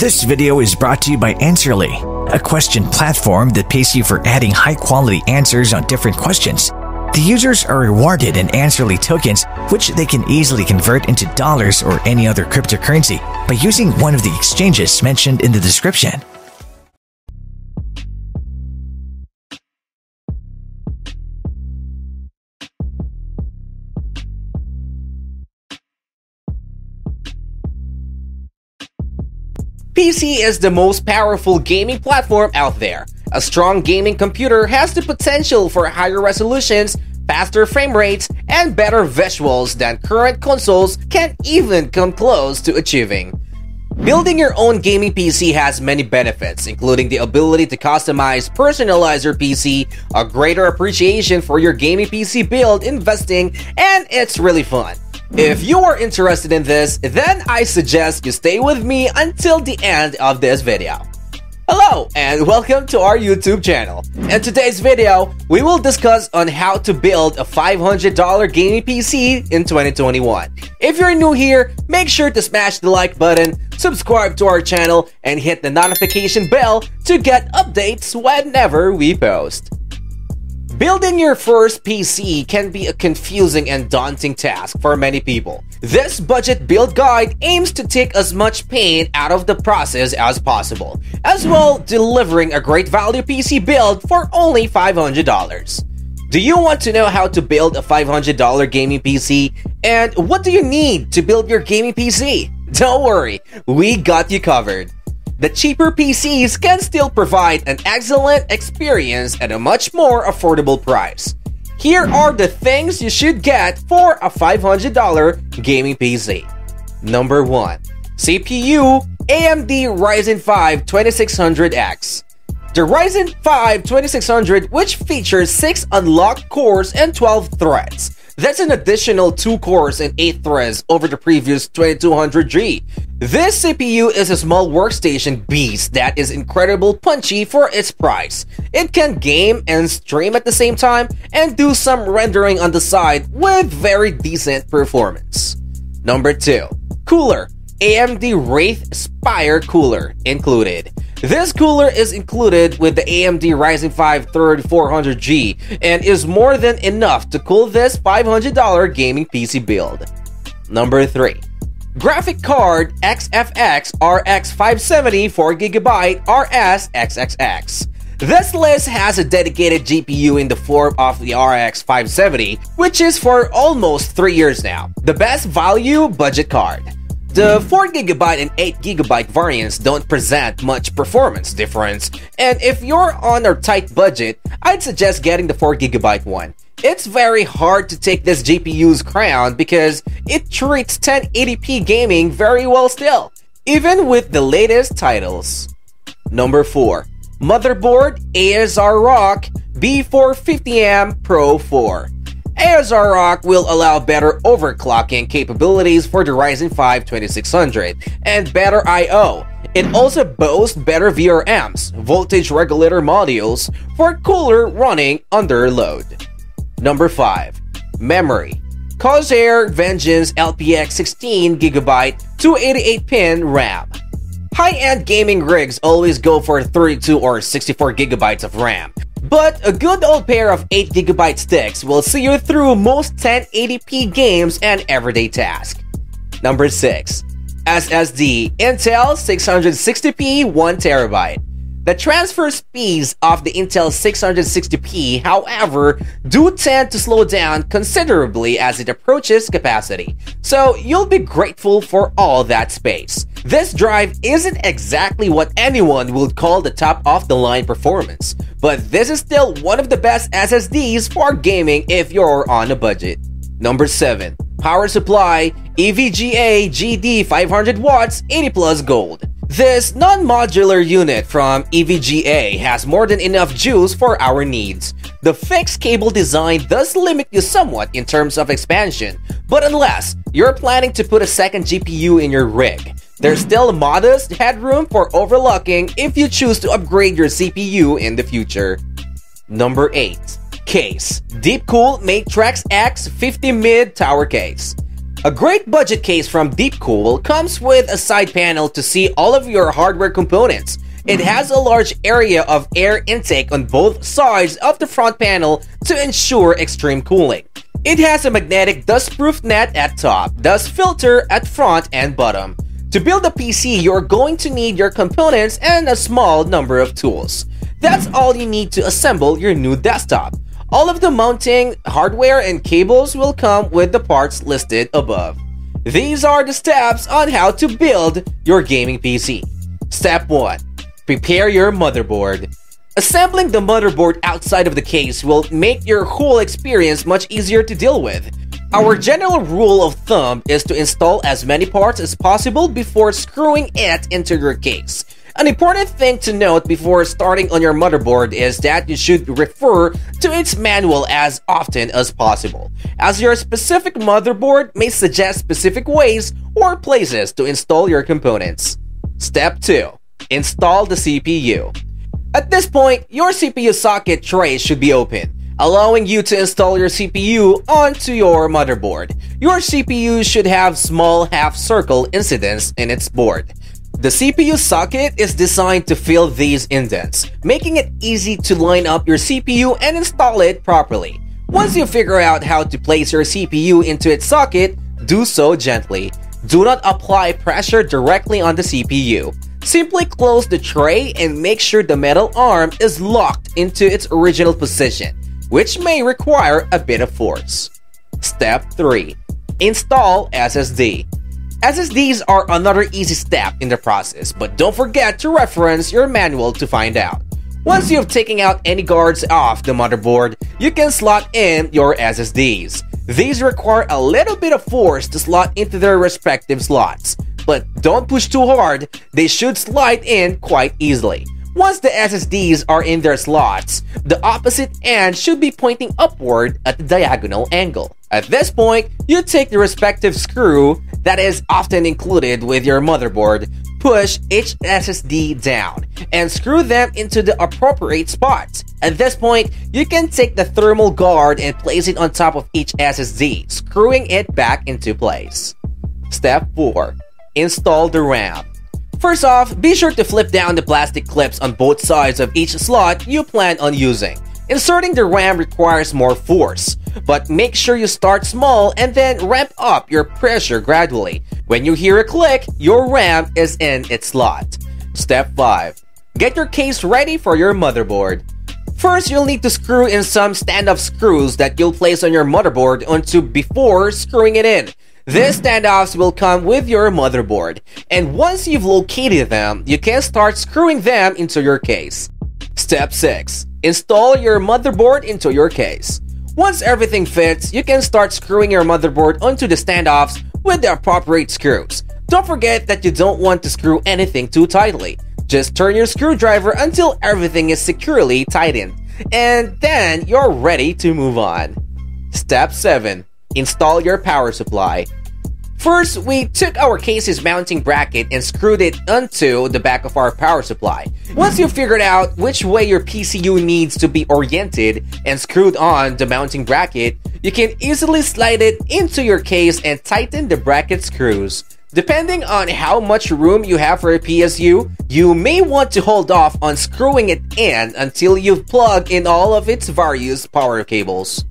This video is brought to you by Answerly, a question platform that pays you for adding high-quality answers on different questions. The users are rewarded in Answerly tokens, which they can easily convert into dollars or any other cryptocurrency by using one of the exchanges mentioned in the description. PC is the most powerful gaming platform out there. A strong gaming computer has the potential for higher resolutions, faster frame rates, and better visuals than current consoles can even come close to achieving. Building your own gaming PC has many benefits, including the ability to customize, personalize your PC, a greater appreciation for your gaming PC build, investing, and it's really fun. If you are interested in this, then I suggest you stay with me until the end of this video. Hello and welcome to our YouTube channel. In today's video, we will discuss on how to build a $500 gaming PC in 2021. If you're new here, make sure to smash the like button, subscribe to our channel, and hit the notification bell to get updates whenever we post. Building your first PC can be a confusing and daunting task for many people. This budget build guide aims to take as much pain out of the process as possible, as well delivering a great value PC build for only $500. Do you want to know how to build a $500 gaming PC? And what do you need to build your gaming PC? Don't worry, we got you covered. The cheaper PCs can still provide an excellent experience at a much more affordable price. Here are the things you should get for a $500 gaming PC. Number 1. CPU AMD Ryzen 5 2600X. The Ryzen 5 2600, which features 6 unlocked cores and 12 threads. That's an additional 2 cores and 8 threads over the previous 2200G. This CPU is a small workstation beast that is incredibly punchy for its price. It can game and stream at the same time and do some rendering on the side with very decent performance. Number 2. Cooler. AMD Wraith Spire Cooler included. This cooler is included with the AMD Ryzen 5 3400G and is more than enough to cool this $500 gaming PC build. Number 3. Graphic card XFX RX 570 4GB RS XXX. This list has a dedicated GPU in the form of the RX 570, which is for almost 3 years now. The best value budget card. The 4GB and 8GB variants don't present much performance difference, and if you're on a tight budget, I'd suggest getting the 4GB one. It's very hard to take this GPU's crown because it treats 1080p gaming very well still, even with the latest titles. Number 4. Motherboard ASR Rock B450M Pro 4. ASR Rock will allow better overclocking capabilities for the Ryzen 5 2600 and better I/O. It also boasts better VRMs, voltage regulator modules, for cooler running under load. Number 5. Memory. Corsair Vengeance LPX 16GB 288-pin RAM. High-end gaming rigs always go for 32 or 64GB of RAM. But a good old pair of 8GB sticks will see you through most 1080p games and everyday tasks. Number 6. SSD Intel 660p 1TB. The transfer speeds of the Intel 660p, however, do tend to slow down considerably as it approaches capacity, so you'll be grateful for all that space. This drive isn't exactly what anyone would call the top-of-the-line performance, but this is still one of the best SSDs for gaming if you're on a budget. Number 7. Power supply EVGA GD 500 watts 80 plus gold. This non-modular unit from EVGA has more than enough juice for our needs. The fixed cable design does limit you somewhat in terms of expansion, but unless you're planning to put a second GPU in your rig, there's still modest headroom for overclocking if you choose to upgrade your CPU in the future. Number 8. Case. Deepcool Matrix X 50 Mid Tower Case. A great budget case from Deepcool comes with a side panel to see all of your hardware components. It has a large area of air intake on both sides of the front panel to ensure extreme cooling. It has a magnetic dust-proof net at top, dust filter at front and bottom. To build a PC, you're going to need your components and a small number of tools. That's all you need to assemble your new desktop. All of the mounting, hardware, and cables will come with the parts listed above. These are the steps on how to build your gaming PC. Step 1. Prepare your motherboard. Assembling the motherboard outside of the case will make your whole experience much easier to deal with. Our general rule of thumb is to install as many parts as possible before screwing it into your case. An important thing to note before starting on your motherboard is that you should refer to its manual as often as possible, as your specific motherboard may suggest specific ways or places to install your components. Step 2. Install the CPU. At this point, your CPU socket tray should be open, allowing you to install your CPU onto your motherboard. Your CPU should have small half-circle indents in its board. The CPU socket is designed to fill these indents, making it easy to line up your CPU and install it properly. Once you figure out how to place your CPU into its socket, do so gently. Do not apply pressure directly on the CPU. Simply close the tray and make sure the metal arm is locked into its original position, which may require a bit of force. Step 3. Install SSD. SSDs are another easy step in the process, but don't forget to reference your manual to find out. Once you've taken out any guards off the motherboard, you can slot in your SSDs. These require a little bit of force to slot into their respective slots, but don't push too hard, they should slide in quite easily. Once the SSDs are in their slots, the opposite end should be pointing upward at the diagonal angle. At this point, you take the respective screw that is often included with your motherboard, push each SSD down, and screw them into the appropriate spots. At this point, you can take the thermal guard and place it on top of each SSD, screwing it back into place. Step 4. Install the RAM. First off, be sure to flip down the plastic clips on both sides of each slot you plan on using. Inserting the RAM requires more force, but make sure you start small and then ramp up your pressure gradually. When you hear a click, your RAM is in its slot. Step 5. Get your case ready for your motherboard. First, you'll need to screw in some standoff screws that you'll place on your motherboard onto before screwing it in. These standoffs will come with your motherboard, and once you've located them, you can start screwing them into your case. Step 6. Install your motherboard into your case. Once everything fits, you can start screwing your motherboard onto the standoffs with the appropriate screws. Don't forget that you don't want to screw anything too tightly. Just turn your screwdriver until everything is securely tightened, and then you're ready to move on. Step 7. Install your power supply. First, we took our case's mounting bracket and screwed it onto the back of our power supply. Once you've figured out which way your PCU needs to be oriented and screwed on the mounting bracket, you can easily slide it into your case and tighten the bracket screws. Depending on how much room you have for a PSU, you may want to hold off on screwing it in until you've plugged in all of its various power cables.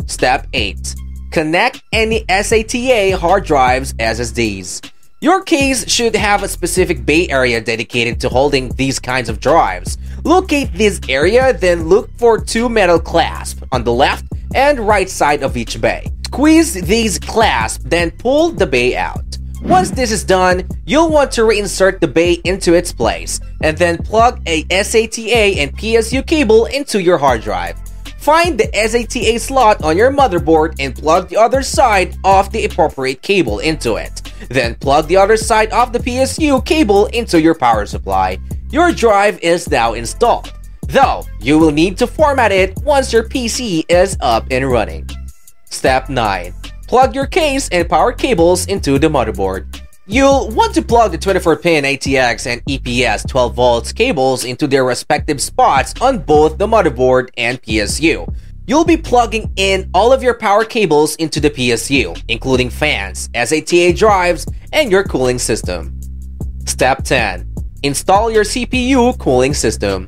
Step 8. Connect any SATA hard drives SSDs. Your case should have a specific bay area dedicated to holding these kinds of drives. Locate this area, then look for two metal clasps on the left and right side of each bay. Squeeze these clasps, then pull the bay out. Once this is done, you'll want to reinsert the bay into its place, and then plug a SATA and PSU cable into your hard drive. Find the SATA slot on your motherboard and plug the other side of the appropriate cable into it. Then plug the other side of the PSU cable into your power supply. Your drive is now installed, though you will need to format it once your PC is up and running. Step 9. Plug your case and power cables into the motherboard. You'll want to plug the 24-pin ATX and EPS 12 volts cables into their respective spots on both the motherboard and PSU. you'll be plugging in all of your power cables into the PSU, including fans, SATA drives, and your cooling system. Step 10. Install your CPU cooling system.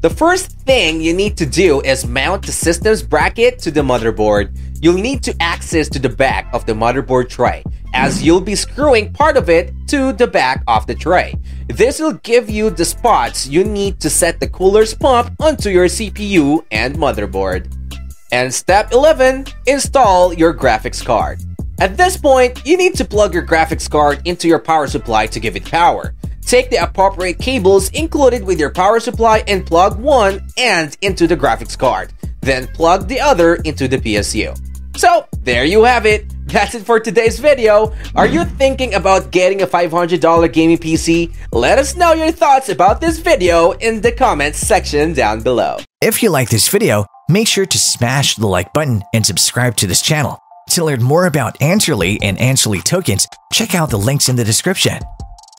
The first thing you need to do is mount the system's bracket to the motherboard. You'll need to access to the back of the motherboard tray, as you'll be screwing part of it to the back of the tray. This will give you the spots you need to set the cooler's pump onto your CPU and motherboard. And step 11, install your graphics card. At this point, you need to plug your graphics card into your power supply to give it power. Take the appropriate cables included with your power supply and plug one end into the graphics card. Then plug the other into the PSU. So, there you have it. That's it for today's video. Are you thinking about getting a $500 gaming PC? Let us know your thoughts about this video in the comments section down below. If you like this video, make sure to smash the like button and subscribe to this channel. To learn more about Answerly and Answerly tokens, check out the links in the description.